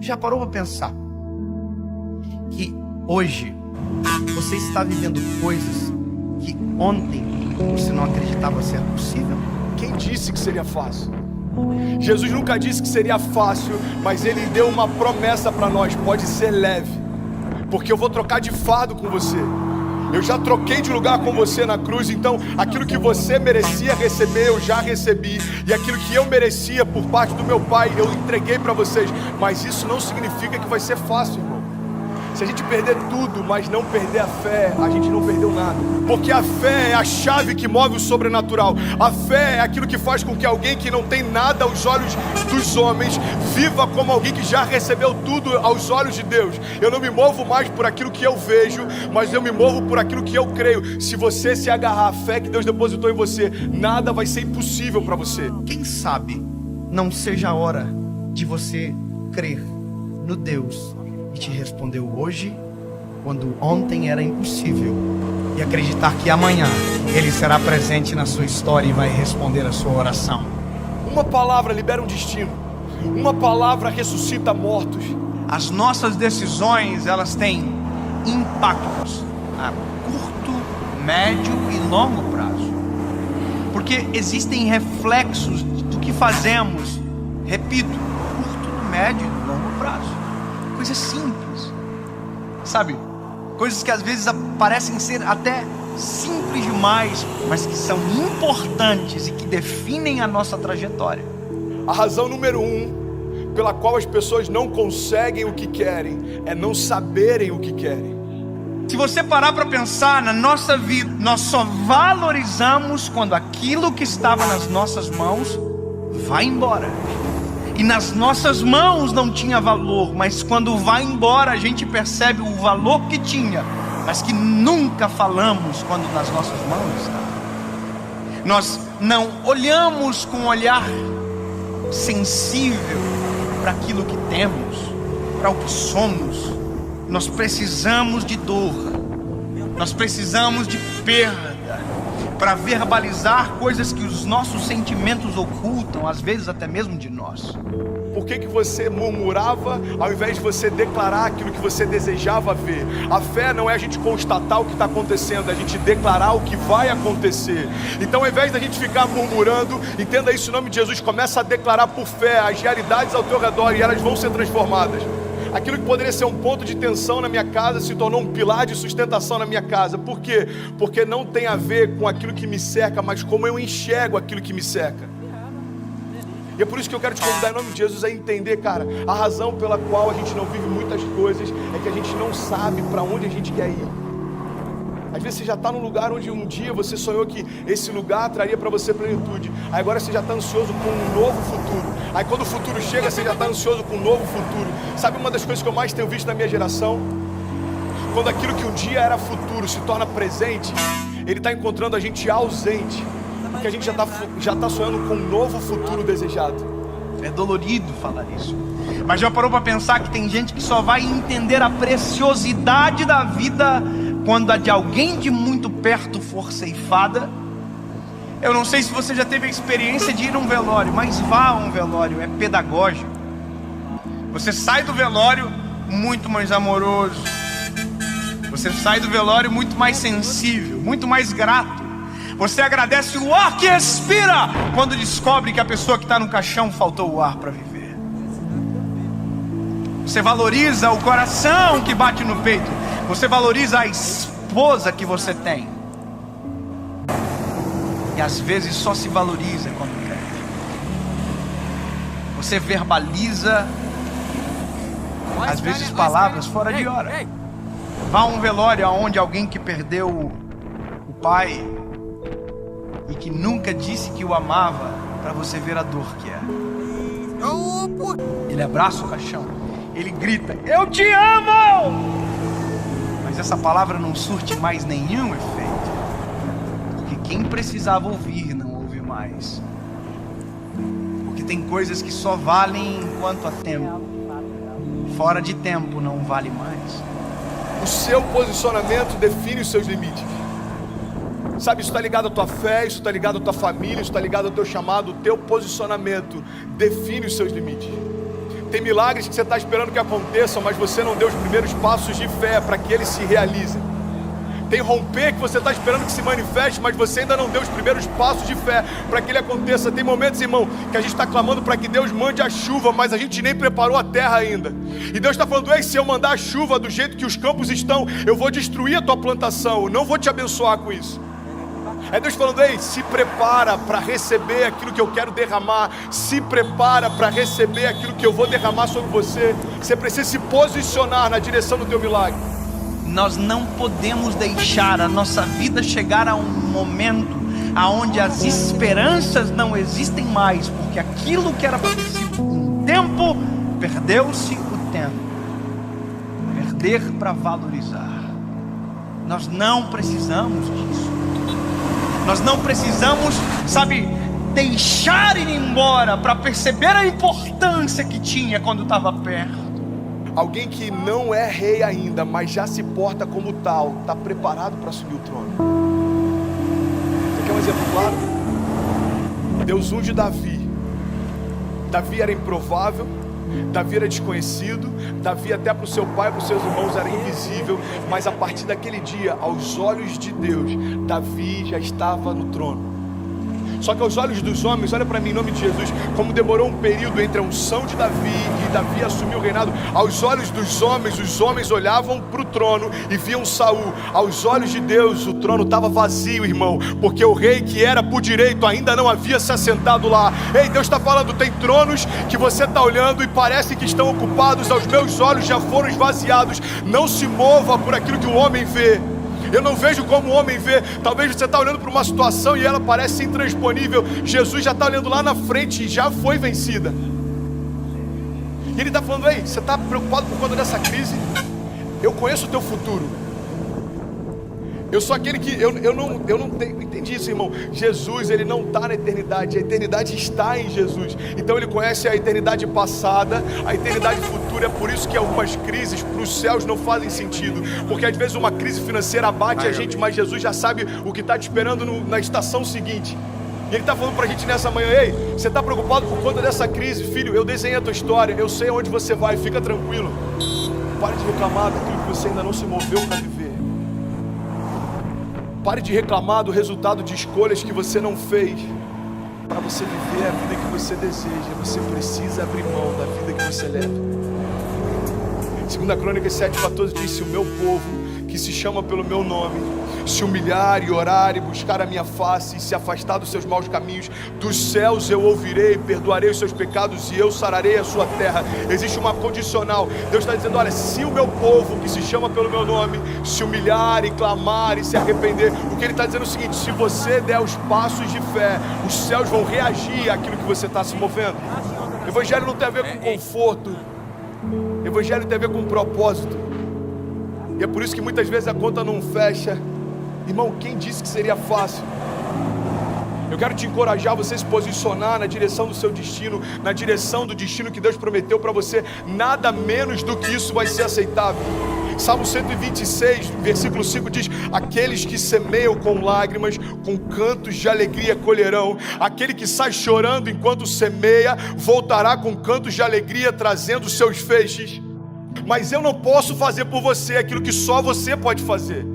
Já parou para pensar que hoje você está vivendo coisas que ontem você não acreditava ser possível? Quem disse que seria fácil? Jesus nunca disse que seria fácil, mas Ele deu uma promessa para nós: pode ser leve, porque eu vou trocar de fardo com você. Eu já troquei de lugar com você na cruz, então aquilo que você merecia receber, eu já recebi. E aquilo que eu merecia por parte do meu Pai, eu entreguei para vocês. Mas isso não significa que vai ser fácil, irmão. Se a gente perder tudo, mas não perder a fé, a gente não perdeu nada. Porque a fé é a chave que move o sobrenatural. A fé é aquilo que faz com que alguém que não tem nada aos olhos dos homens viva como alguém que já recebeu tudo aos olhos de Deus. Eu não me movo mais por aquilo que eu vejo, mas eu me movo por aquilo que eu creio. Se você se agarrar à fé que Deus depositou em você, nada vai ser impossível para você. Quem sabe não seja a hora de você crer no Deus que te respondeu hoje, quando ontem era impossível, e acreditar que amanhã Ele será presente na sua história e vai responder a sua oração. Uma palavra libera um destino. Uma palavra ressuscita mortos. As nossas decisões, elas têm impactos a curto, médio e longo prazo. Porque existem reflexos do que fazemos, repito, curto, médio e longo prazo. Coisas simples, sabe? Coisas que às vezes parecem ser até simples demais, mas que são importantes e que definem a nossa trajetória. A razão número 1 pela qual as pessoas não conseguem o que querem é não saberem o que querem. Se você parar para pensar na nossa vida, nós só valorizamos quando aquilo que estava nas nossas mãos vai embora. E nas nossas mãos não tinha valor, mas quando vai embora a gente percebe o valor que tinha, mas que nunca falamos quando nas nossas mãos está. Nós não olhamos com um olhar sensível para aquilo que temos, para o que somos. Nós precisamos de dor, nós precisamos de perda para verbalizar coisas que os nossos sentimentos ocultam, às vezes até mesmo de nós. Por que você murmurava ao invés de você declarar aquilo que você desejava ver? A fé não é a gente constatar o que está acontecendo, é a gente declarar o que vai acontecer. Então, ao invés da gente ficar murmurando, entenda isso em nome de Jesus, começa a declarar por fé as realidades ao teu redor e elas vão ser transformadas. Aquilo que poderia ser um ponto de tensão na minha casa se tornou um pilar de sustentação na minha casa. Por quê? Porque não tem a ver com aquilo que me cerca, mas como eu enxergo aquilo que me cerca. E é por isso que eu quero te convidar em nome de Jesus a entender, cara, a razão pela qual a gente não vive muitas coisas é que a gente não sabe para onde a gente quer ir. Às vezes você já está num lugar onde um dia você sonhou que esse lugar traria para você plenitude. Aí agora você já está ansioso com um novo futuro. Aí quando o futuro chega, você já está ansioso com um novo futuro. Sabe uma das coisas que eu mais tenho visto na minha geração? Quando aquilo que um dia era futuro se torna presente, ele está encontrando a gente ausente. Porque a gente já tá sonhando com um novo futuro desejado. É dolorido falar isso, mas já parou para pensar que tem gente que só vai entender a preciosidade da vida quando a de alguém de muito perto for ceifada? Eu não sei se você já teve a experiência de ir a um velório, mas vá a um velório, é pedagógico. Você sai do velório muito mais amoroso, você sai do velório muito mais sensível, muito mais grato. Você agradece o ar que respira quando descobre que a pessoa que está no caixão faltou o ar para viver. Você valoriza o coração que bate no peito. Você valoriza a esposa que você tem. E às vezes só se valoriza quando cresce. Você verbaliza, às vezes palavras fora de hora. Vá a um velório onde alguém que perdeu o pai e que nunca disse que o amava, para você ver a dor que é. Ele abraça o caixão, ele grita: eu te amo! Mas essa palavra não surte mais nenhum efeito, porque quem precisava ouvir não ouve mais. Porque tem coisas que só valem enquanto há tempo, fora de tempo não vale mais. O seu posicionamento define os seus limites. Sabe, isso está ligado à tua fé, isso está ligado à tua família, isso está ligado ao teu chamado. O teu posicionamento define os seus limites. Tem milagres que você está esperando que aconteçam, mas você não deu os primeiros passos de fé para que eles se realizem. Tem romper que você está esperando que se manifeste, mas você ainda não deu os primeiros passos de fé para que ele aconteça. Tem momentos, irmão, que a gente está clamando para que Deus mande a chuva, mas a gente nem preparou a terra ainda. E Deus está falando: ei, se eu mandar a chuva do jeito que os campos estão, eu vou destruir a tua plantação, eu não vou te abençoar com isso. É Deus falando: ei, se prepara para receber aquilo que eu quero derramar. Se prepara para receber aquilo que eu vou derramar sobre você. Você precisa se posicionar na direção do teu milagre. Nós não podemos deixar a nossa vida chegar a um momento onde as esperanças não existem mais, porque aquilo que era para ter sido um tempo, perdeu-se o tempo. Perder para valorizar. Nós não precisamos disso. Nós não precisamos, deixar ir embora para perceber a importância que tinha quando estava perto. Alguém que não é rei ainda, mas já se porta como tal, está preparado para assumir o trono. Você quer um exemplo claro? Deus unge Davi. Davi era improvável, Davi era desconhecido, Davi até para o seu pai e para os seus irmãos era invisível, mas a partir daquele dia, aos olhos de Deus, Davi já estava no trono. Só que aos olhos dos homens, olha para mim em nome de Jesus, como demorou um período entre a unção de Davi e Davi assumir o reinado. Aos olhos dos homens, os homens olhavam para o trono e viam Saul. Aos olhos de Deus, o trono estava vazio, irmão, porque o rei que era por direito ainda não havia se assentado lá. Ei, Deus está falando: tem tronos que você está olhando e parece que estão ocupados, aos meus olhos já foram esvaziados. Não se mova por aquilo que o homem vê. Eu não vejo como o homem vê. Talvez você está olhando para uma situação e ela parece intransponível. Jesus já está olhando lá na frente e já foi vencida. E ele está falando: ei, você está preocupado por conta dessa crise? Eu conheço o teu futuro. Eu sou aquele que, eu não entendi isso, irmão. Jesus, ele não está na eternidade, a eternidade está em Jesus. Então ele conhece a eternidade passada, a eternidade futura. É por isso que algumas crises para os céus não fazem sentido, porque às vezes uma crise financeira abate a gente, mas Jesus já sabe o que está te esperando na estação seguinte. E ele está falando para a gente nessa manhã: ei, você está preocupado por conta dessa crise? Filho, eu desenhei a tua história, eu sei aonde você vai, fica tranquilo. Pare de reclamar daquilo que você ainda não se moveu para viver. Pare de reclamar do resultado de escolhas que você não fez. Para você viver a vida que você deseja, você precisa abrir mão da vida que você leva. 2 Crônicas 7,14 diz: se o meu povo, que se chama pelo meu nome, se humilhar e orar e buscar a minha face e se afastar dos seus maus caminhos, dos céus eu ouvirei, perdoarei os seus pecados e eu sararei a sua terra. Existe uma condicional. Deus está dizendo: olha, se o meu povo, que se chama pelo meu nome, se humilhar e clamar e se arrepender, o que ele está dizendo é o seguinte: se você der os passos de fé, os céus vão reagir àquilo que você está se movendo. Evangelho não tem a ver com conforto, Evangelho tem a ver com propósito. E é por isso que muitas vezes a conta não fecha. Irmão, quem disse que seria fácil? Eu quero te encorajar a você se posicionar na direção do seu destino, na direção do destino que Deus prometeu para você. Nada menos do que isso vai ser aceitável. Salmo 126, versículo 5 diz: aqueles que semeiam com lágrimas, com cantos de alegria colherão. Aquele que sai chorando enquanto semeia, voltará com cantos de alegria, trazendo seus feixes. Mas eu não posso fazer por você aquilo que só você pode fazer.